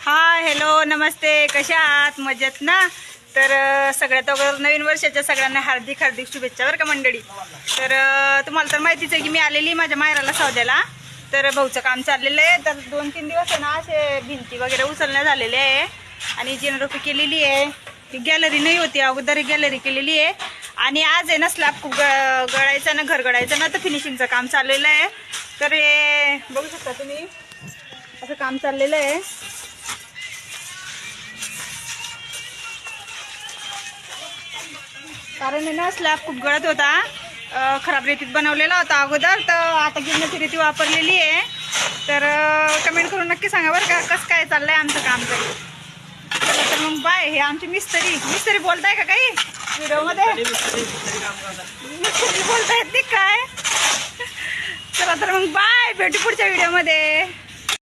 Hi hello नमस्ते, कशा आहात? मजेत ना? तर सगळ्यात अगोदर नवीन वर्षाच्या सगळ्यांना हार्दिक हार्दिक शुभेच्छा बरं का मंडळी. तर तुम्हाला तर माहितीच आहे की मी आलेली माझ्या मायराला सौद्याला. तर भाऊचं काम चाललेलं आहे. तर 2-3 दिवस आहे ना असे भिंती वगैरे उचलण्यात झालेले आहे आणि जिनरोपी केलेली आहे. गॅलरी नाही होती अगोदर, गॅलरी केलेली आहे. आणि आज आहे ना स्लॅब खूप गळायचं ना, घर गळायचं ना, तर फिनिशिंगचं काम चाललेलं आहे. तर हे बघू शकता तुम्ही, असं काम चाललेलं आहे. कारण आहे ना स्लॅब खूप गळत होता, खराब रेतीत बनवलेला होता अगोदर. तर आता गिरणाची रेती वापरलेली आहे. तर कमेंट करून नक्की सांगा बरं का कसं काय चाललंय आमचं काम. तर मग बाय. हे आमचे मिस्त्री बोलताय का काही व्हिडिओमध्ये? मिस्त्री बोलतायत ते काय? चला तर मग बाय, भेटू पुढच्या व्हिडिओमध्ये.